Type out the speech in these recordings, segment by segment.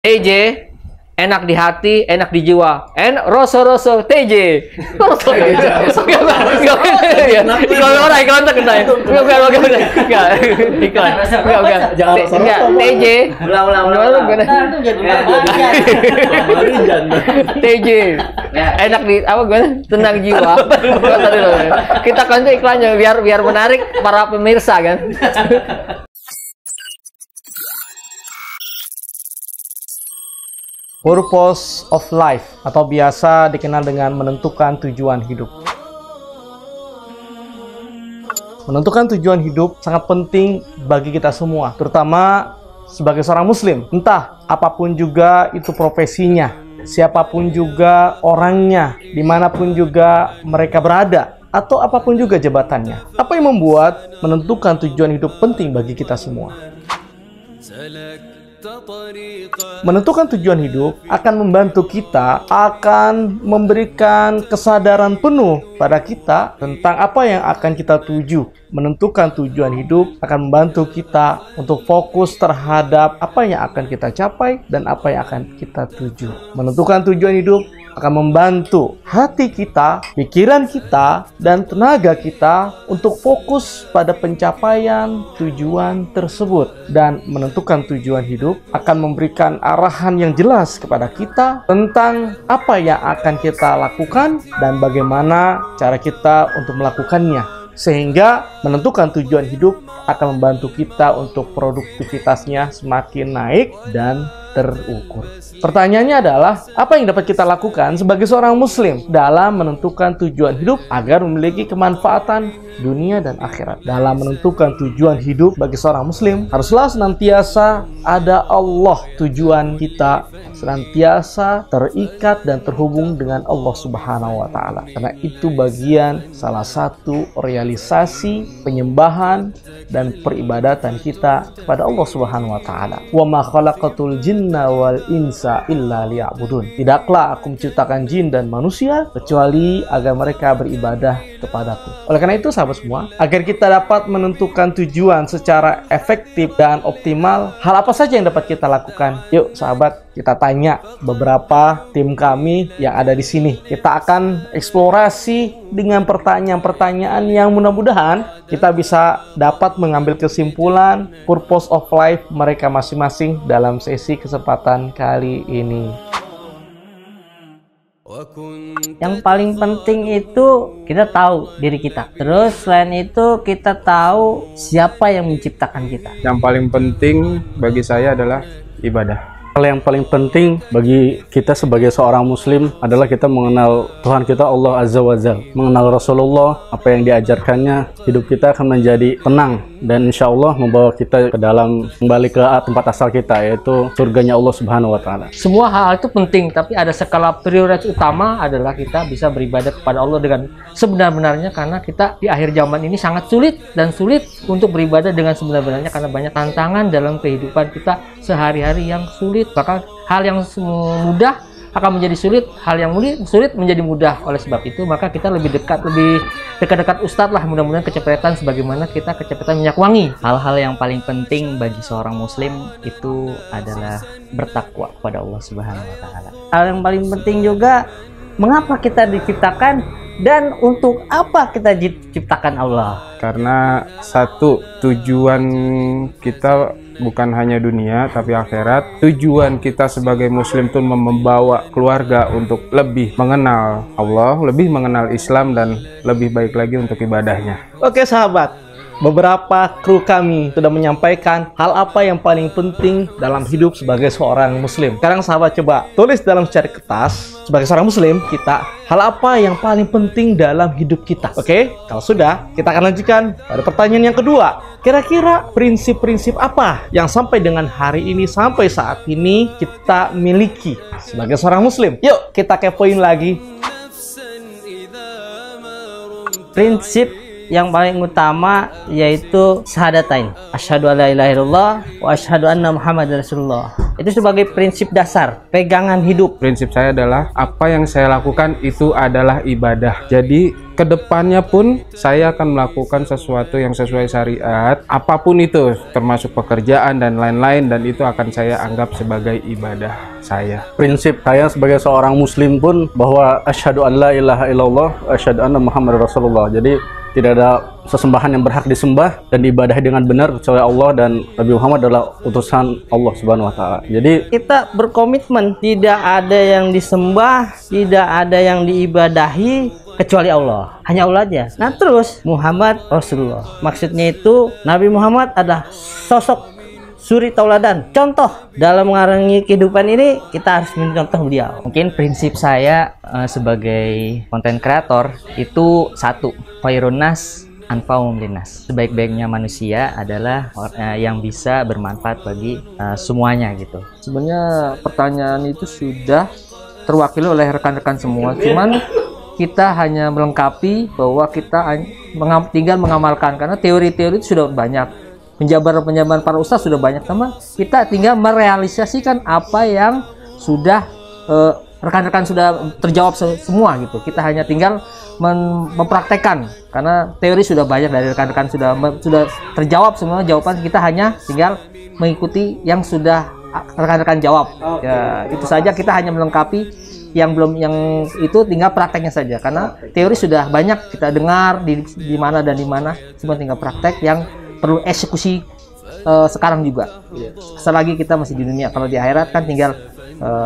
TJ, enak di hati, enak di jiwa. Roso TJ. Roso iklan terkenal. TJ. TJ. Enak di apa gue? Tenang jiwa. Kita kan tuh iklannya biar menarik para pemirsa kan. Purpose of life atau biasa dikenal dengan menentukan tujuan hidup. Menentukan tujuan hidup sangat penting bagi kita semua, terutama sebagai seorang muslim. Entah apapun juga itu profesinya, siapapun juga orangnya, dimanapun juga mereka berada, atau apapun juga jabatannya. Apa yang membuat menentukan tujuan hidup penting bagi kita semua? Menentukan tujuan hidup akan membantu kita, akan memberikan kesadaran penuh pada kita tentang apa yang akan kita tuju. Menentukan tujuan hidup akan membantu kita untuk fokus terhadap apa yang akan kita capai dan apa yang akan kita tuju. Menentukan tujuan hidup akan membantu hati kita, pikiran kita, dan tenaga kita untuk fokus pada pencapaian tujuan tersebut. Dan menentukan tujuan hidup akan memberikan arahan yang jelas kepada kita tentang apa yang akan kita lakukan dan bagaimana cara kita untuk melakukannya. Sehingga menentukan tujuan hidup akan membantu kita untuk produktivitasnya semakin naik dan terukur. Pertanyaannya adalah, apa yang dapat kita lakukan sebagai seorang muslim dalam menentukan tujuan hidup agar memiliki kemanfaatan dunia dan akhirat? Dalam menentukan tujuan hidup bagi seorang muslim, haruslah senantiasa ada Allah. Tujuan kita senantiasa terikat dan terhubung dengan Allah Subhanahu wa Ta'ala. Karena itu bagian salah satu realisasi penyembahan dan peribadatan kita kepada Allah Subhanahu wa Ta'ala. Wa ma khalaqatul jinna wal insa illa liya'budun. Tidaklah aku menciptakan jin dan manusia kecuali agar mereka beribadah kepadaku. Oleh karena itu sahabat semua, agar kita dapat menentukan tujuan secara efektif dan optimal, hal apa saja yang dapat kita lakukan? Yuk sahabat, kita tanya beberapa tim kami yang ada di sini. Kita akan eksplorasi dengan pertanyaan-pertanyaan yang mudah-mudahan kita bisa dapat mengambil kesimpulan purpose of life mereka masing-masing dalam sesi kesempatan kali ini. Yang paling penting itu kita tahu diri kita. Terus selain itu kita tahu siapa yang menciptakan kita. Yang paling penting bagi saya adalah ibadah. Hal yang paling penting bagi kita sebagai seorang muslim adalah kita mengenal Tuhan kita Allah Azza wa Jalla, mengenal Rasulullah, apa yang diajarkannya. Hidup kita akan menjadi tenang dan insya Allah membawa kita ke dalam, kembali ke tempat asal kita, yaitu surganya Allah Subhanahu wa Ta'ala. Semua hal itu penting, tapi ada skala prioritas utama adalah kita bisa beribadah kepada Allah dengan sebenar-benarnya, karena kita di akhir zaman ini sangat sulit untuk beribadah dengan sebenar-benarnya karena banyak tantangan dalam kehidupan kita sehari-hari yang sulit. Bahkan hal yang mudah akan menjadi sulit, hal yang sulit menjadi mudah. Oleh sebab itu maka kita lebih dekat Ustadz lah, mudah-mudahan kecepatan sebagaimana kita kecepatan minyak wangi. Hal-hal yang paling penting bagi seorang muslim itu adalah bertakwa kepada Allah Subhanahu wa Ta'ala. Hal yang paling penting juga, mengapa kita diciptakan dan untuk apa kita diciptakan Allah? Karena satu, tujuan kita bukan hanya dunia tapi akhirat. Tujuan kita sebagai muslim itu membawa keluarga untuk lebih mengenal Allah, lebih mengenal Islam, dan lebih baik lagi untuk ibadahnya. Oke sahabat, beberapa kru kami sudah menyampaikan hal apa yang paling penting dalam hidup sebagai seorang muslim. Sekarang sahabat coba tulis dalam secari kertas, sebagai seorang muslim kita, hal apa yang paling penting dalam hidup kita. Oke, kalau sudah, kita akan lanjutkan pada pertanyaan yang kedua. Kira-kira prinsip-prinsip apa yang sampai dengan hari ini, sampai saat ini kita miliki sebagai seorang muslim? Yuk kita kepoin lagi. Prinsip yang paling utama yaitu syahadatain, asyhadu alla ilaha illallah wa asyhadu anna muhammadar rasulullah, Itu sebagai prinsip dasar, pegangan hidup. Prinsip saya adalah apa yang saya lakukan itu adalah ibadah. Jadi kedepannya pun saya akan melakukan sesuatu yang sesuai syariat, apapun itu, termasuk pekerjaan dan lain-lain, dan itu akan saya anggap sebagai ibadah saya. Prinsip saya sebagai seorang muslim pun bahwa asyhadu an la ilaha illallah, asyhadu anna Muhammad Rasulullah. Jadi tidak ada sesembahan yang berhak disembah dan diibadahi dengan benar kecuali Allah, dan Nabi Muhammad adalah utusan Allah Subhanahu wa taala. Jadi Kita berkomitmen tidak ada yang disembah, tidak ada yang diibadahi kecuali Allah. Hanya Allah aja. Nah, terus Muhammad Rasulullah. Maksudnya itu Nabi Muhammad adalah sosok suri tauladan, contoh dalam mengarungi kehidupan ini. Kita harus mencontoh beliau. Mungkin prinsip saya sebagai konten kreator itu satu, khairun nas anfa'uhum linnas. Sebaik-baiknya manusia adalah yang bisa bermanfaat bagi semuanya gitu. Sebenarnya pertanyaan itu sudah terwakili oleh rekan-rekan semua, cuman kita hanya melengkapi bahwa kita tinggal mengamalkan, karena teori-teori itu sudah banyak. Penjabaran para ustaz sudah banyak, sama kita tinggal merealisasikan apa yang sudah rekan-rekan sudah terjawab semua gitu. Kita hanya tinggal mempraktekkan, karena teori sudah banyak dari rekan-rekan sudah terjawab semua jawaban. Kita hanya tinggal mengikuti yang sudah rekan-rekan jawab. Ya, itu saja, kita hanya melengkapi yang belum, yang itu tinggal prakteknya saja, karena teori sudah banyak kita dengar di mana dan di mana, cuma tinggal praktek yang perlu eksekusi sekarang juga. Selagi kita masih di dunia. Kalau di akhirat kan tinggal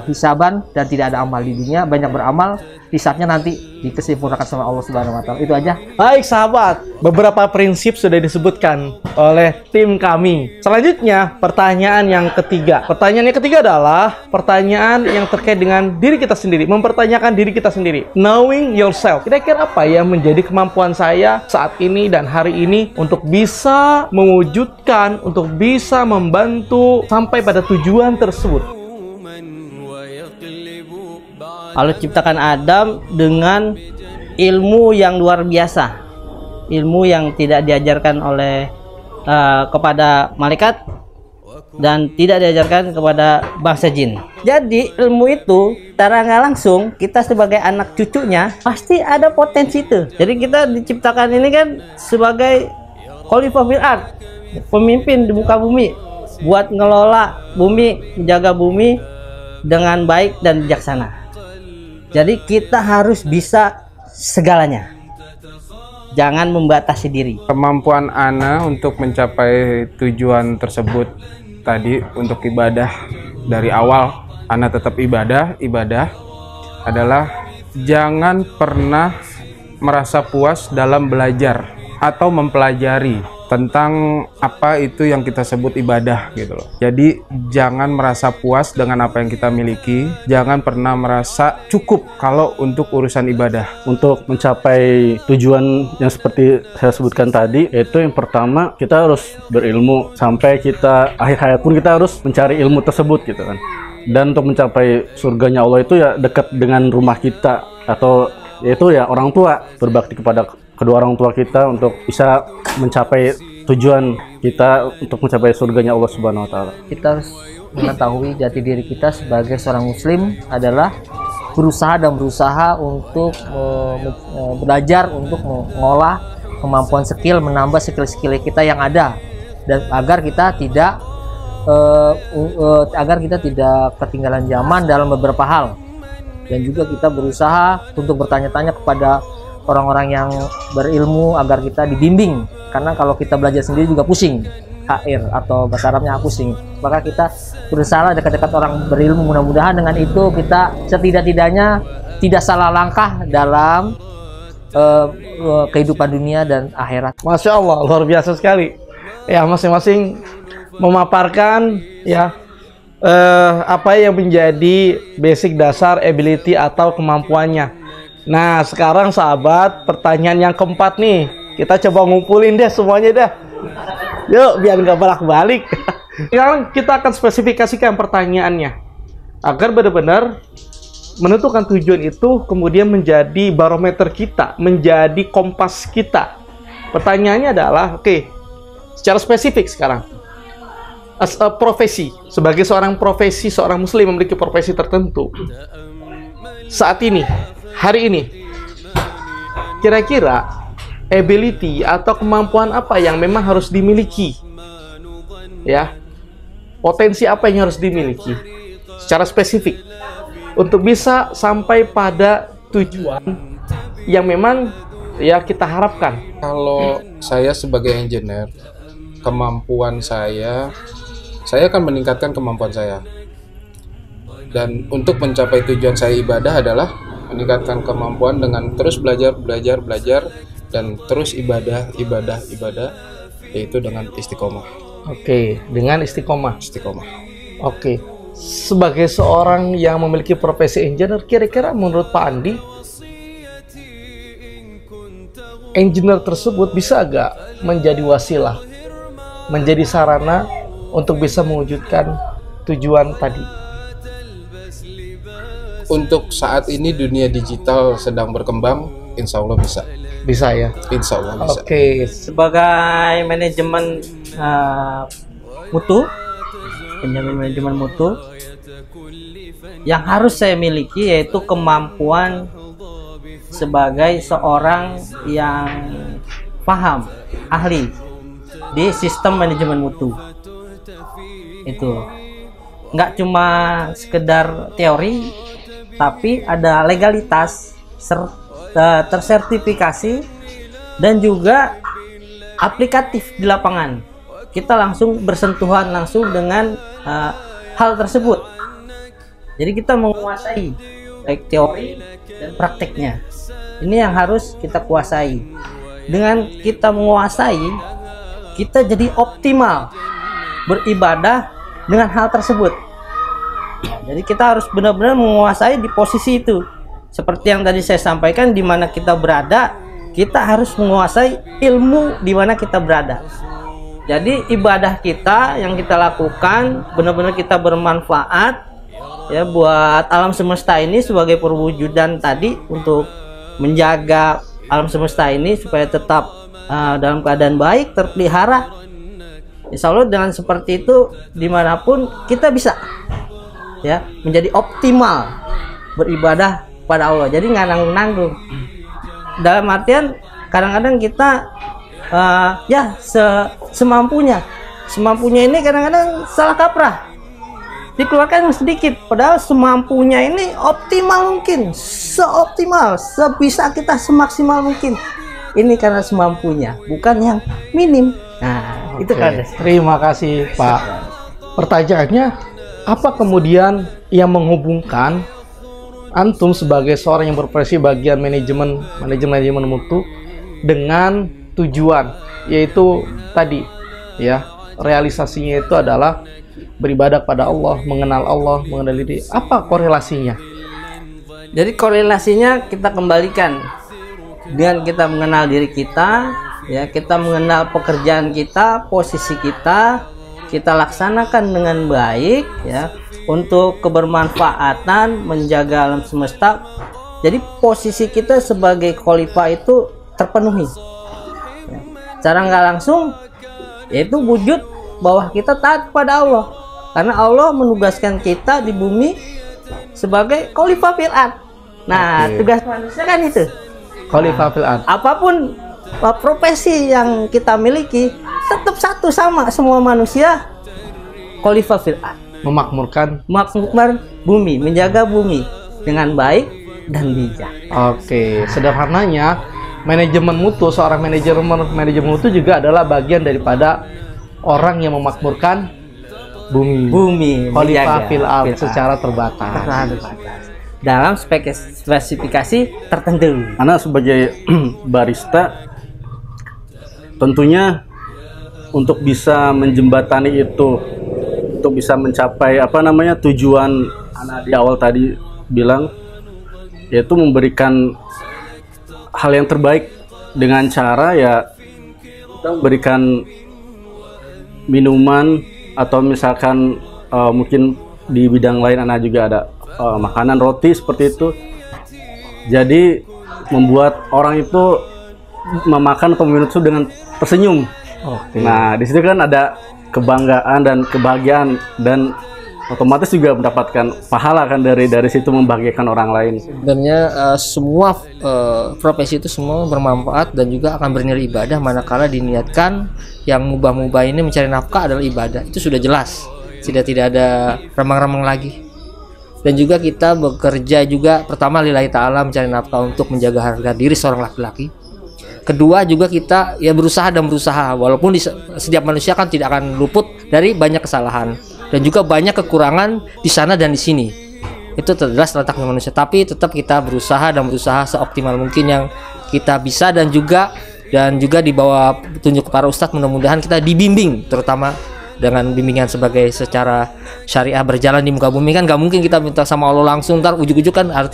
hisaban dan tidak ada amal di dunia, banyak beramal, hisabnya nanti dikesempurnakan sama Allah Subhanahu wa taala. Itu aja. baik sahabat, beberapa prinsip sudah disebutkan oleh tim kami. Selanjutnya, pertanyaan yang ketiga. Pertanyaan yang ketiga adalah pertanyaan yang terkait dengan diri kita sendiri, mempertanyakan diri kita sendiri. Knowing yourself. Kira-kira apa yang menjadi kemampuan saya saat ini dan hari ini untuk bisa mewujudkan, untuk bisa membantu sampai pada tujuan tersebut. Allah ciptakan Adam dengan ilmu yang luar biasa, ilmu yang tidak diajarkan oleh kepada malaikat dan tidak diajarkan kepada bangsa jin. Jadi ilmu itu secara nggak langsung kita sebagai anak cucunya pasti ada potensi itu. Jadi kita diciptakan ini kan sebagai khalifah fil ard, pemimpin di muka bumi, buat ngelola bumi, menjaga bumi dengan baik dan bijaksana. Jadi kita harus bisa segalanya. Jangan membatasi diri. Kemampuan ana untuk mencapai tujuan tersebut tadi, untuk ibadah dari awal ana tetap ibadah adalah jangan pernah merasa puas dalam belajar atau mempelajari tentang apa itu yang kita sebut ibadah gitu loh. Jadi jangan merasa puas dengan apa yang kita miliki, jangan pernah merasa cukup kalau untuk urusan ibadah. Untuk mencapai tujuan yang seperti saya sebutkan tadi, yaitu yang pertama kita harus berilmu, sampai kita akhir hayat pun kita harus mencari ilmu tersebut gitu kan. Dan untuk mencapai surganya Allah itu ya dekat dengan rumah kita, atau yaitu ya orang tua, berbakti kepada kedua orang tua kita untuk bisa mencapai tujuan kita untuk mencapai surganya Allah Subhanahu wa taala. Kita harus mengetahui jati diri kita sebagai seorang muslim adalah berusaha untuk belajar, untuk mengolah kemampuan skill, menambah skill-skill kita yang ada, dan agar kita tidak ketinggalan zaman dalam beberapa hal. Dan juga kita berusaha untuk bertanya-tanya kepada orang-orang yang berilmu agar kita dibimbing, karena kalau kita belajar sendiri juga pusing, HR atau bahasa Arabnya pusing. Maka kita berusaha dekat-dekat orang berilmu, mudah-mudahan dengan itu kita setidak-tidaknya tidak salah langkah dalam kehidupan dunia dan akhirat. Masya Allah, luar biasa sekali ya, masing-masing memaparkan ya apa yang menjadi basic dasar ability atau kemampuannya. Nah, sekarang sahabat, pertanyaan yang keempat nih. Kita coba ngumpulin deh semuanya dah. Yuk, biar nggak bolak-balik. Sekarang kita akan spesifikasikan pertanyaannya, agar benar-benar menentukan tujuan itu kemudian menjadi barometer kita, menjadi kompas kita. Pertanyaannya adalah, oke, secara spesifik sekarang. profesi, sebagai seorang profesi, seorang muslim memiliki profesi tertentu. Saat ini, hari ini, kira-kira ability atau kemampuan apa yang memang harus dimiliki? Ya, potensi apa yang harus dimiliki secara spesifik untuk bisa sampai pada tujuan yang memang ya kita harapkan. Kalau saya sebagai engineer, kemampuan saya akan meningkatkan kemampuan saya. Dan untuk mencapai tujuan saya ibadah adalah meningkatkan kemampuan dengan terus belajar, dan terus ibadah, yaitu dengan istiqomah. Oke, dengan istiqomah. Istiqomah. Oke, sebagai seorang yang memiliki profesi engineer, kira-kira menurut Pak Andi, engineer tersebut bisa agak menjadi wasilah, menjadi sarana untuk bisa mewujudkan tujuan tadi? Untuk saat ini dunia digital sedang berkembang, insya Allah bisa. Bisa ya? Insya Allah bisa. Oke. Sebagai manajemen mutu, penjamin manajemen mutu, yang harus saya miliki yaitu kemampuan sebagai seorang yang paham, ahli di sistem manajemen mutu. Itu nggak cuma sekedar teori, tapi ada legalitas, tersertifikasi, dan juga aplikatif di lapangan. Kita langsung bersentuhan langsung dengan hal tersebut. Jadi kita menguasai baik teori dan prakteknya. Ini yang harus kita kuasai. Dengan kita menguasai, kita jadi optimal beribadah dengan hal tersebut. Jadi kita harus benar-benar menguasai di posisi itu. Seperti yang tadi saya sampaikan, di mana kita berada, kita harus menguasai ilmu di mana kita berada. Jadi ibadah kita yang kita lakukan benar-benar kita bermanfaat ya buat alam semesta ini sebagai perwujudan tadi untuk menjaga alam semesta ini supaya tetap dalam keadaan baik, terpelihara. Insya Allah dengan seperti itu dimanapun kita bisa ya menjadi optimal beribadah pada Allah. Jadi nggak nanggung-nanggung. Dalam artian kadang-kadang kita ya semampunya ini kadang-kadang salah kaprah, dikeluarkan sedikit, padahal semampunya ini optimal mungkin, seoptimal, sebisa kita, semaksimal mungkin. Ini karena semampunya, bukan yang minim. Nah, itu kan. Terima kasih Pak. Pertanyaannya, apa kemudian yang menghubungkan antum sebagai seorang yang berprofesi bagian manajemen mutu dengan tujuan, yaitu tadi ya, realisasinya itu adalah beribadah pada Allah, mengenal diri. Apa korelasinya? Jadi korelasinya kita kembalikan dengan kita mengenal diri kita, ya, kita mengenal pekerjaan kita, posisi kita laksanakan dengan baik ya, untuk kebermanfaatan menjaga alam semesta. Jadi posisi kita sebagai khalifah itu terpenuhi. Ya. Cara nggak langsung yaitu wujud bahwa kita taat pada Allah. Karena Allah menugaskan kita di bumi sebagai khalifah fil ard. Nah, tugas manusia kan itu. Khalifah fil ard. Apapun profesi yang kita miliki, tetap satu sama semua manusia, khalifah fil ard. Memakmurkan bumi, menjaga bumi dengan baik dan bijak. Oke, sederhananya manajemen mutu, seorang manajemen mutu juga adalah bagian daripada orang yang memakmurkan bumi khalifah fil ard secara terbatas dalam spesifikasi tertentu. Karena sebagai barista tentunya untuk bisa menjembatani itu, untuk bisa mencapai tujuan anak di awal tadi bilang, yaitu memberikan hal yang terbaik dengan cara ya kita memberikan minuman, atau misalkan mungkin di bidang lain anak juga ada makanan, roti seperti itu. Jadi membuat orang itu memakan atau meminum itu dengan tersenyum. Oke. Nah, di situ kan ada kebanggaan dan kebahagiaan dan otomatis juga mendapatkan pahala kan dari situ membahagiakan orang lain. Sebenarnya semua profesi itu semua bermanfaat dan juga akan bernilai ibadah manakala diniatkan yang mubah-mubah ini mencari nafkah adalah ibadah. Itu sudah jelas, sudah tidak ada remang-remang lagi. Dan juga kita bekerja juga pertama lillahi ta'ala mencari nafkah untuk menjaga harga diri seorang laki-laki. Kedua juga kita ya berusaha walaupun setiap manusia kan tidak akan luput dari banyak kesalahan dan juga banyak kekurangan di sana dan di sini. Itu jelas letaknya manusia, tapi tetap kita berusaha seoptimal mungkin yang kita bisa dan juga di bawah petunjuk para ustadz mudah-mudahan kita dibimbing terutama dengan bimbingan sebagai secara syariah berjalan di muka bumi. Kan nggak mungkin kita minta sama Allah langsung, ntar ujuk-ujuk kan harus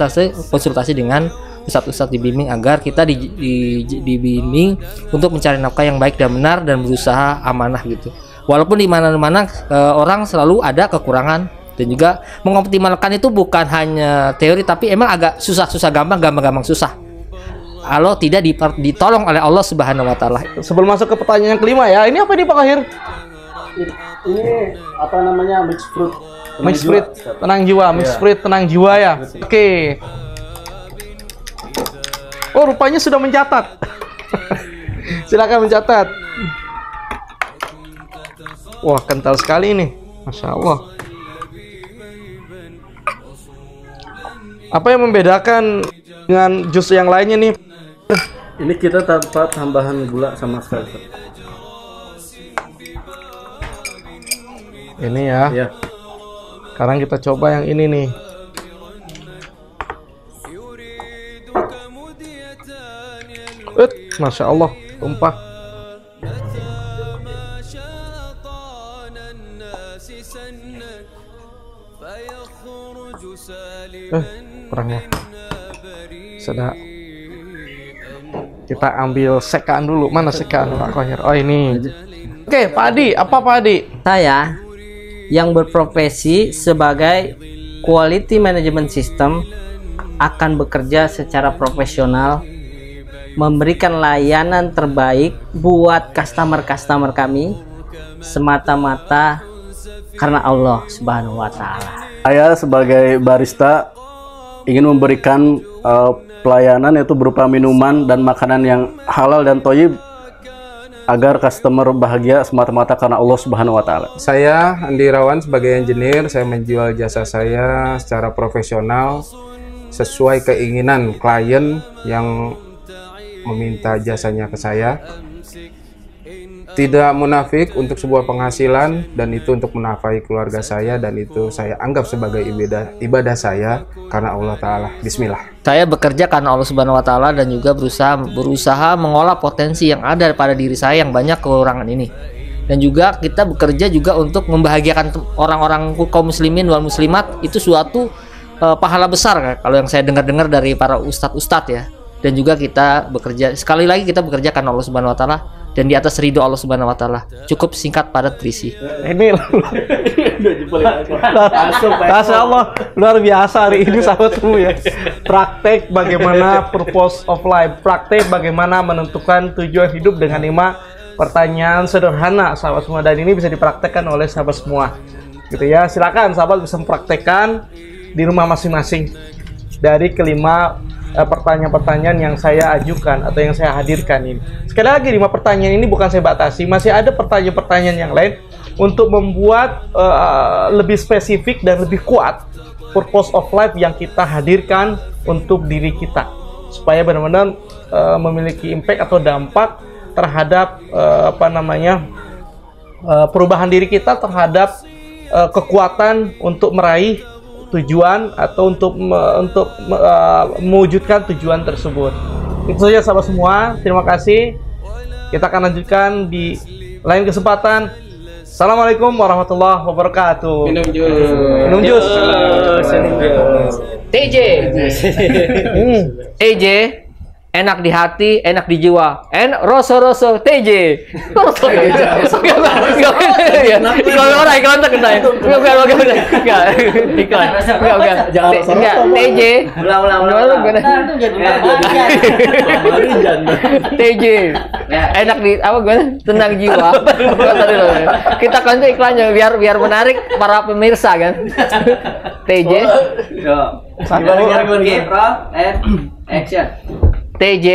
konsultasi dengan ustadz-ustadz dibimbing agar kita dibimbing untuk mencari nafkah yang baik dan benar dan berusaha amanah gitu. Walaupun di mana-mana orang selalu ada kekurangan dan juga mengoptimalkan itu bukan hanya teori tapi emang agak susah-susah gampang susah. Kalau tidak ditolong oleh Allah Subhanahu wa taala. Sebelum masuk ke pertanyaan yang kelima ya, ini apa nih Pak Kahir? Ini apa namanya, mixed fruit. Mixed fruit tenang jiwa, mixed fruit tenang jiwa ya. Oke. Oh, rupanya sudah mencatat. Silakan mencatat. Wah, kental sekali ini. Masya Allah. Apa yang membedakan dengan jus yang lainnya nih? Ini kita tanpa tambahan gula sama sekali. Ini ya. Ya. Sekarang kita coba yang ini nih. Masya Allah, tumpah. Kurang ya. Sudah. Kita ambil sekaan dulu. Mana sekaan Pak Kahir? Oh ini. Oke, Pak Adi. Apa Pak Adi? Saya yang berprofesi sebagai Quality Management System akan bekerja secara profesional, memberikan layanan terbaik buat customer kami semata-mata karena Allah Subhanahu wa taala. Saya sebagai barista ingin memberikan pelayanan yaitu berupa minuman dan makanan yang halal dan thayyib agar customer bahagia semata-mata karena Allah Subhanahu wa taala. Saya Andi Irawan sebagai engineer, saya menjual jasa saya secara profesional sesuai keinginan klien yang meminta jasanya ke saya. Tidak munafik untuk sebuah penghasilan, dan itu untuk menafkahi keluarga saya, dan itu saya anggap sebagai ibadah saya karena Allah Ta'ala. Bismillah. Saya bekerja karena Allah Subhanahu wa taala dan juga berusaha mengolah potensi yang ada pada diri saya yang banyak kekurangan ini. Dan juga kita bekerja juga untuk membahagiakan orang-orang kaum muslimin wal muslimat. Itu suatu pahala besar kalau yang saya dengar-dengar dari para ustadz ya. Dan juga kita bekerja, sekali lagi kita bekerja karena Allah Subhanahu wa taala dan di atas ridho Allah Subhanahu wa taala. Cukup singkat padat berisi. Ini Masya Allah, luar biasa hari ini sahabatku ya. Praktek bagaimana purpose of life, praktek bagaimana menentukan tujuan hidup dengan 5 pertanyaan sederhana sahabat semua, dan ini bisa dipraktekkan oleh sahabat semua gitu ya. Silakan sahabat bisa mempraktekkan di rumah masing-masing dari kelima pertanyaan-pertanyaan yang saya ajukan atau yang saya hadirkan ini. Sekali lagi 5 pertanyaan ini bukan saya batasi, masih ada pertanyaan-pertanyaan yang lain untuk membuat lebih spesifik dan lebih kuat purpose of life yang kita hadirkan untuk diri kita, supaya benar-benar memiliki impact atau dampak terhadap perubahan diri kita terhadap kekuatan untuk meraih tujuan atau untuk mewujudkan tujuan tersebut. Itu saja sahabat semua, terima kasih. Kita akan lanjutkan di lain kesempatan. Assalamualaikum warahmatullahi wabarakatuh. Minum jus. Minum jus. TJ. TJ enak di hati, enak di jiwa. Roso TJ. Roso iklan terkenal. Enggak. Iklan. Enggak. TJ. Ulang. TJ. Enak di apa gue? Tenang jiwa. Kita kan tuh iklannya biar menarik para pemirsa kan. TJ. Action. TJ,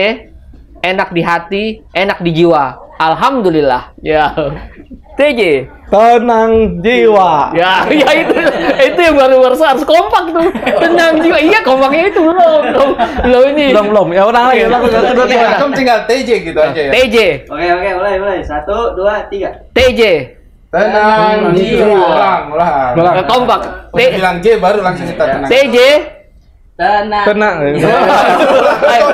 enak di hati, enak di jiwa. Alhamdulillah. Ya. TJ. Tenang jiwa. Ya itu yang baru harus kompak tuh. Tenang jiwa. Iya, kompaknya itu belum ini. Belum. Ya ulang lagi. Kedua tiga. Antum tinggal TJ gitu aja ya. TJ. Oke, mulai. 1, 2, 3. TJ. Tenang jiwa. Ulang. Kompak. Bilang J baru langsung kita tenang. TJ. Tenang.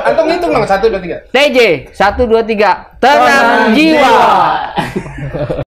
Antum ngitung dong 1, 2, 3. TJ. 1, 2, 3. Tenang jiwa.